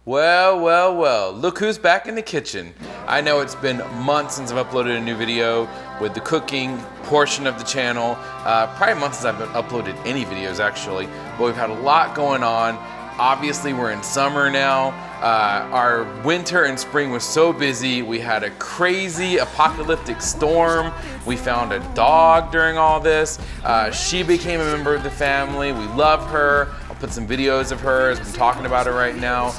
Well, well, well, look who's back in the kitchen. I know it's been months since I've uploaded a new video with the cooking portion of the channel. Probably months since I've uploaded any videos actually, but we've had a lot going on. Obviously we're in summer now. Our winter and spring was so busy. We had a crazy apocalyptic storm. We found a dog during all this. She became a member of the family. We love her. I'll put some videos of her as I'm talking about her right now.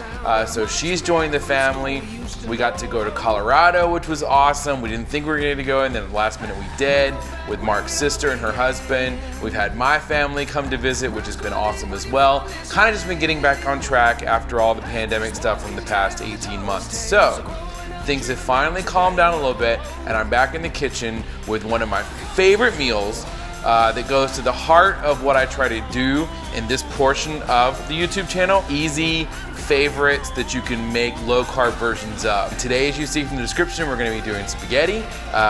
So she's joined the family. We got to go to Colorado, which was awesome. We didn't think we were going to go, and then at the last minute we did, with Mark's sister and her husband. We've had my family come to visit, which has been awesome as well. Kind of just been getting back on track after all the pandemic stuff from the past 18 months. So things have finally calmed down a little bit, and I'm back in the kitchen with one of my favorite meals that goes to the heart of what I try to do in this portion of the YouTube channel. Easy favorites that you can make low carb versions of. Today, as you see from the description, we're going to be doing spaghetti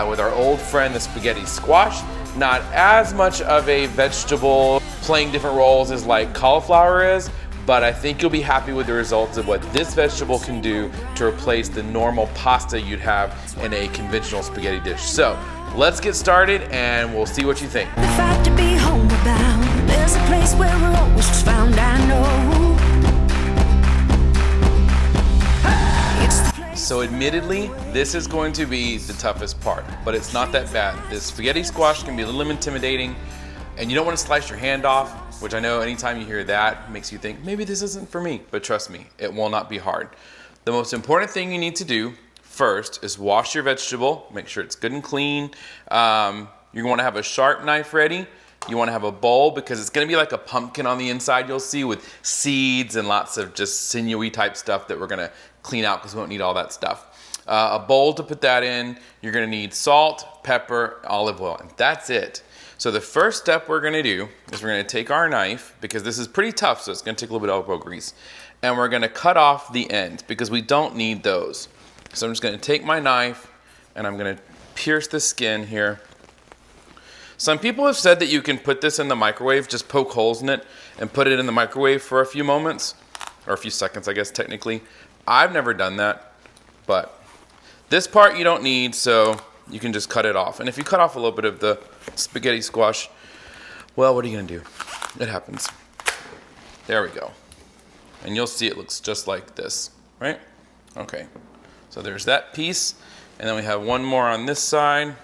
with our old friend, the spaghetti squash. Not as much of a vegetable playing different roles as like cauliflower is, but I think you'll be happy with the results of what this vegetable can do to replace the normal pasta you'd have in a conventional spaghetti dish. So let's get started and we'll see what you think. The fact to be homeward bound, there's a place where we're always found, I know. So admittedly, this is going to be the toughest part, but it's not that bad. This spaghetti squash can be a little intimidating, and you don't want to slice your hand off, which I know anytime you hear that makes you think, maybe this isn't for me, but trust me, it will not be hard. The most important thing you need to do first is wash your vegetable, make sure it's good and clean. You want to have a sharp knife ready. You want to have a bowl because it's going to be like a pumpkin on the inside, you'll see, with seeds and lots of just sinewy type stuff that we're going to clean out because we won't need all that stuff. A bowl to put that in. You're going to need salt, pepper, olive oil, and that's it. So the first step we're going to do is we're going to take our knife, because this is pretty tough, so it's going to take a little bit of elbow grease, and we're going to cut off the ends because we don't need those. So I'm just going to take my knife and I'm going to pierce the skin here. Some people have said that you can put this in the microwave, just poke holes in it and put it in the microwave for a few moments, or a few seconds, I guess, technically. I've never done that, but this part you don't need, so you can just cut it off. And if you cut off a little bit of the spaghetti squash, well, what are you gonna do? It happens. There we go. And you'll see it looks just like this, right? Okay, so there's that piece, and then we have one more on this side.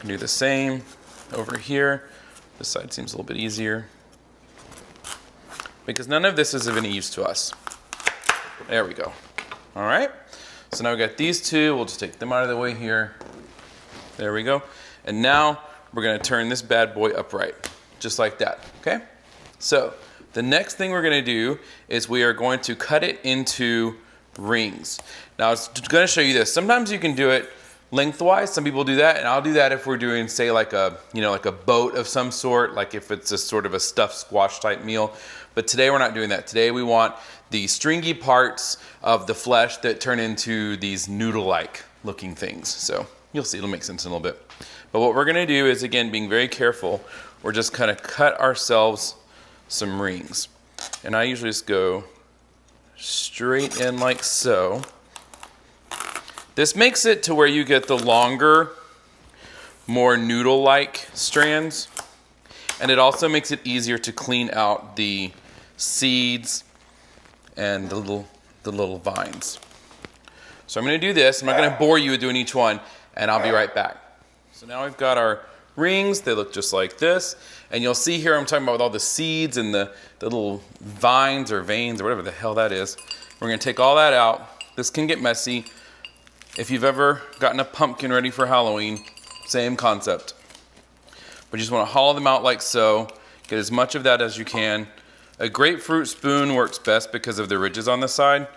Do the same over here. This side seems a little bit easier because none of this is of any use to us. There we go. All right, so now we got these two. We'll just take them out of the way here. There we go. And now we're gonna turn this bad boy upright, just like that, okay? So the next thing we're gonna do is we are going to cut it into rings. Now I was gonna show you this. Sometimes you can do it lengthwise. Some people do that, and I'll do that if we're doing, say, like a, like a boat of some sort, like if it's a sort of a stuffed squash type meal. But today we're not doing that. Today we want the stringy parts of the flesh that turn into these noodle-like looking things. So you'll see, it'll make sense in a little bit. But what we're gonna do is, again, being very careful, we're just kind of cut ourselves some rings. And I usually just go straight in like so. This makes it to where you get the longer, more noodle-like strands, and it also makes it easier to clean out the seeds and the little vines. So I'm going to do this. I'm not going to bore you with doing each one, and I'll be right back. So now we've got our rings. They look just like this, and you'll see here I'm talking about with all the seeds and the little vines or veins or whatever the hell that is. We're going to take all that out. This can get messy. If you've ever gotten a pumpkin ready for Halloween, same concept. But you just want to hollow them out like so. Get as much of that as you can. A grapefruit spoon works best because of the ridges on the side,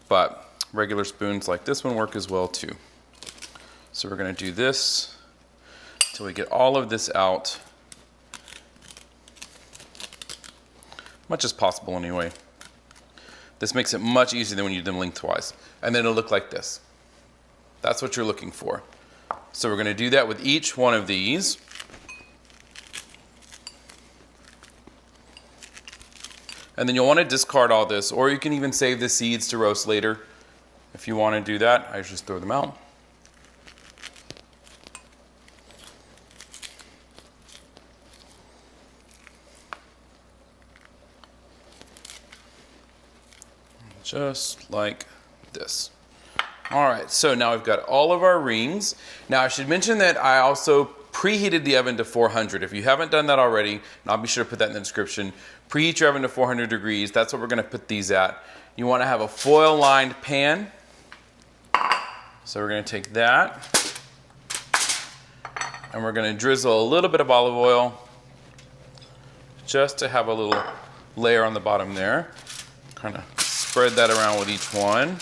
but regular spoons like this one work as well too. So we're going to do this until we get all of this out. Much as possible anyway. This makes it much easier than when you do them lengthwise. And then it'll look like this. That's what you're looking for. So we're going to do that with each one of these. And then you'll want to discard all this, or you can even save the seeds to roast later. If you want to do that, I just throw them out. Just like this. All right, so now we've got all of our rings. Now I should mention that I also preheated the oven to 400. If you haven't done that already, and I'll be sure to put that in the description, preheat your oven to 400 degrees. That's what we're gonna put these at. You wanna have a foil lined pan. So we're gonna take that, and we're gonna drizzle a little bit of olive oil just to have a little layer on the bottom there. Kind of spread that around with each one.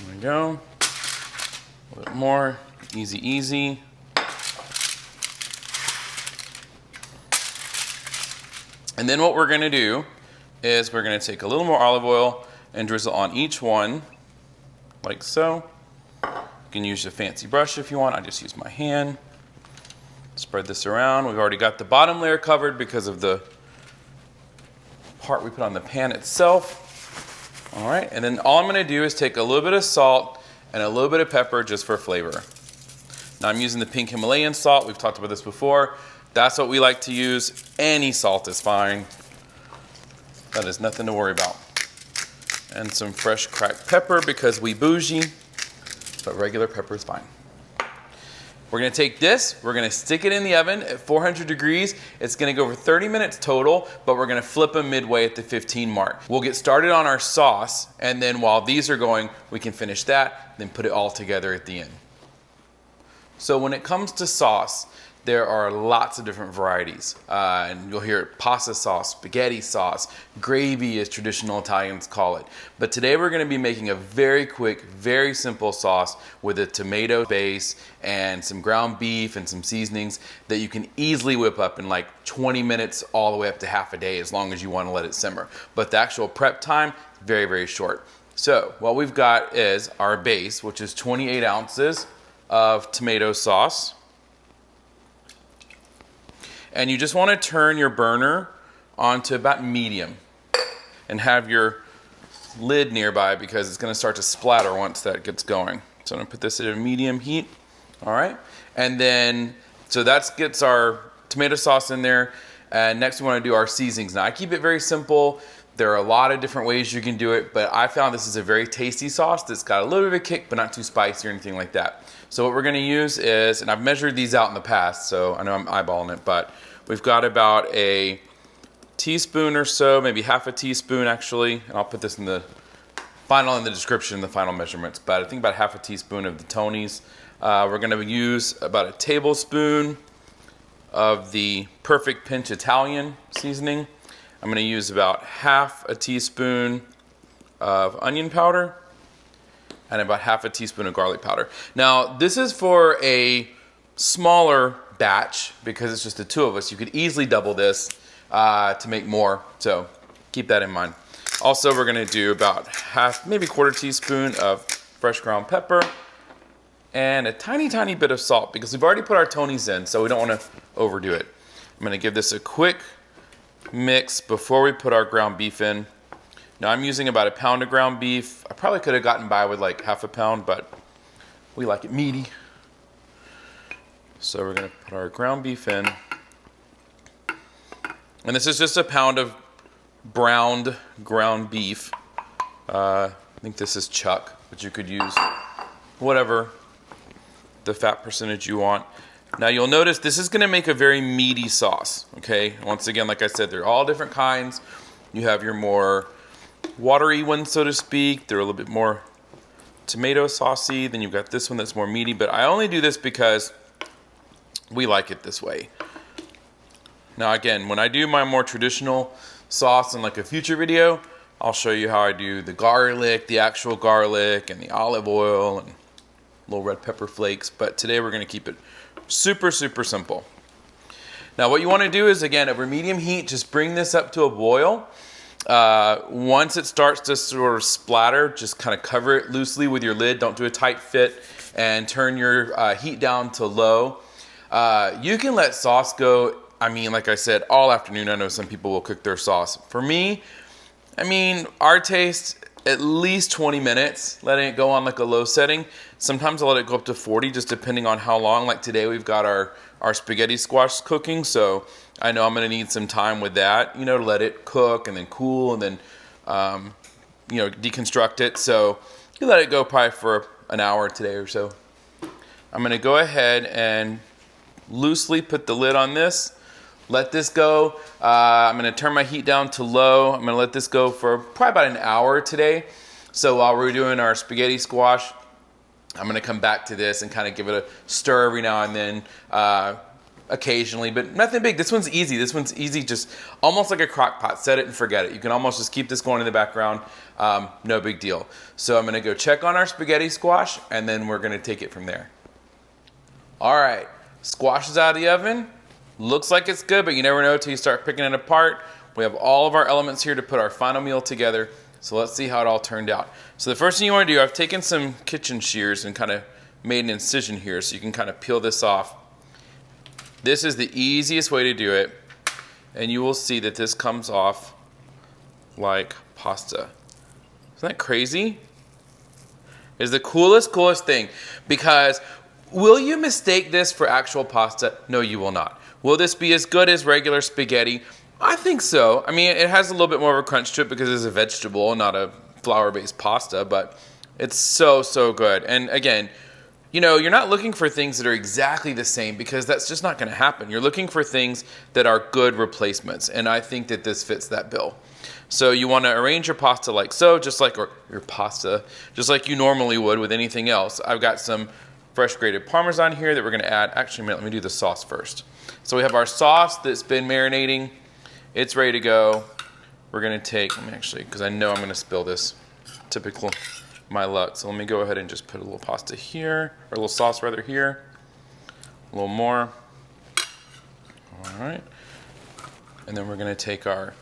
There we go. A little bit more. Easy, easy. And then what we're gonna do is we're gonna take a little more olive oil and drizzle on each one, like so. You can use a fancy brush if you want. I just use my hand. Spread this around. We've already got the bottom layer covered because of the part we put on the pan itself. All right, and then all I'm gonna do is take a little bit of salt and a little bit of pepper just for flavor. Now I'm using the pink Himalayan salt. We've talked about this before. That's what we like to use. Any salt is fine. That is nothing to worry about. And some fresh cracked pepper because we bougie, but regular pepper is fine. We're gonna take this, we're gonna stick it in the oven at 400 degrees. It's gonna go for 30 minutes total, but we're gonna flip them midway at the 15 mark. We'll get started on our sauce, and then while these are going, we can finish that, then put it all together at the end. So when it comes to sauce, there are lots of different varieties. And you'll hear pasta sauce, spaghetti sauce, gravy as traditional Italians call it. But today we're gonna be making a very quick, very simple sauce with a tomato base and some ground beef and some seasonings that you can easily whip up in like 20 minutes all the way up to half a day as long as you wanna let it simmer. But the actual prep time, very, very short. So what we've got is our base, which is 28 ounces of tomato sauce. And you just want to turn your burner onto about medium and have your lid nearby because it's going to start to splatter once that gets going. So I'm going to put this at a medium heat. All right. And then, so that gets our tomato sauce in there. And next we want to do our seasonings. Now I keep it very simple. There are a lot of different ways you can do it, but I found this is a very tasty sauce that's got a little bit of a kick, but not too spicy or anything like that. So what we're gonna use is, and I've measured these out in the past, so I know I'm eyeballing it, but we've got about a teaspoon or so, maybe half a teaspoon actually, and I'll put this in the description, the final measurements, but I think about half a teaspoon of the Tony's. We're gonna use about a tablespoon of the Perfect Pinch Italian seasoning. I'm gonna use about half a teaspoon of onion powder and about half a teaspoon of garlic powder. Now, this is for a smaller batch because it's just the two of us. You could easily double this to make more, so keep that in mind. Also, we're gonna do about half, maybe quarter teaspoon of fresh ground pepper and a tiny, tiny bit of salt because we've already put our Tony's in, so we don't wanna overdo it. I'm gonna give this a quick mix before we put our ground beef in. Now I'm using about a pound of ground beef. I probably could have gotten by with like half a pound, but we like it meaty. So we're gonna put our ground beef in. And this is just a pound of browned ground beef. I think this is chuck, but you could use whatever the fat percentage you want. Now you'll notice this is gonna make a very meaty sauce, okay? Once again, like I said, they're all different kinds. You have your more watery ones, so to speak. They're a little bit more tomato saucy. Then you've got this one that's more meaty, but I only do this because we like it this way. Now again, when I do my more traditional sauce in like a future video, I'll show you how I do the garlic, the actual garlic, and the olive oil, and little red pepper flakes. But today we're gonna keep it super, super simple. Now what you wanna do is, again, over medium heat, just bring this up to a boil. Once it starts to sort of splatter, just kind of cover it loosely with your lid. Don't do a tight fit, and turn your heat down to low. You can let sauce go I mean, like I said, all afternoon. I know some people will cook their sauce. For me, I mean, our taste, at least 20 minutes, letting it go on like a low setting. Sometimes I'll let it go up to 40, just depending on how long. Like today, we've got our spaghetti squash cooking, so I know I'm gonna need some time with that, you know, to let it cook and then cool and then, you know, deconstruct it. So you let it go probably for an hour today or so. I'm gonna go ahead and loosely put the lid on this. Let this go. I'm gonna turn my heat down to low. I'm gonna let this go for probably about an hour today. So while we're doing our spaghetti squash, I'm gonna come back to this and kind of give it a stir every now and then, occasionally, but nothing big. This one's easy. This one's easy, just almost like a crock pot. Set it and forget it. You can almost just keep this going in the background. No big deal. So I'm gonna go check on our spaghetti squash and then we're gonna take it from there. All right, squash is out of the oven. Looks like it's good, but you never know until you start picking it apart. We have all of our elements here to put our final meal together. So let's see how it all turned out. So the first thing you want to do, I've taken some kitchen shears and kind of made an incision here so you can kind of peel this off. This is the easiest way to do it. And you will see that this comes off like pasta. Isn't that crazy? It's the coolest thing, because will you mistake this for actual pasta? No, you will not. Will this be as good as regular spaghetti? I think so. I mean, it has a little bit more of a crunch to it because it's a vegetable, not a flour-based pasta, but it's so good. And again, you know, you're not looking for things that are exactly the same because that's just not going to happen. You're looking for things that are good replacements, and I think that this fits that bill. So you want to arrange your pasta like so, just like just like you normally would with anything else. I've got some fresh grated Parmesan here that we're going to add. Actually, let me do the sauce first. So we have our sauce that's been marinating. It's ready to go. We're going to take, let me actually, because I know I'm going to spill this. Typical my luck. So let me go ahead and just put a little pasta here, or a little sauce rather here. A little more. All right. And then we're going to take our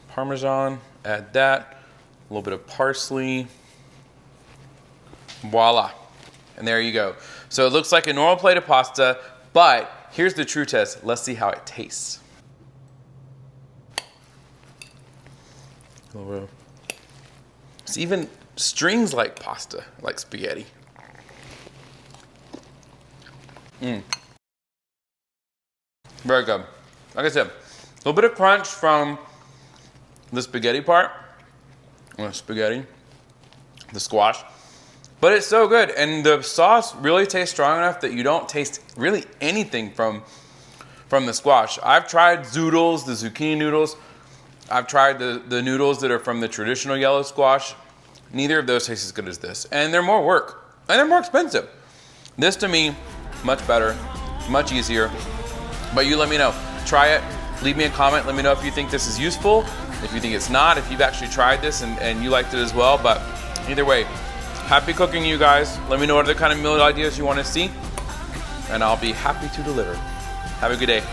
Parmesan, add that, a little bit of parsley. Voila. And there you go. So it looks like a normal plate of pasta, but here's the true test. Let's see how it tastes. It's even strings like pasta, like spaghetti. Very good. Like I said, a little bit of crunch from the spaghetti part. The squash. But it's so good, and the sauce really tastes strong enough that you don't taste really anything from the squash. I've tried zoodles, the zucchini noodles. I've tried the noodles that are from the traditional yellow squash. Neither of those taste as good as this, and they're more work, and they're more expensive. This, to me, much better, much easier. But you let me know. Try it. Leave me a comment. Let me know if you think this is useful, if you think it's not, if you've actually tried this and you liked it as well. But either way, happy cooking, you guys. Let me know what other kind of meal ideas you want to see, and I'll be happy to deliver. Have a good day.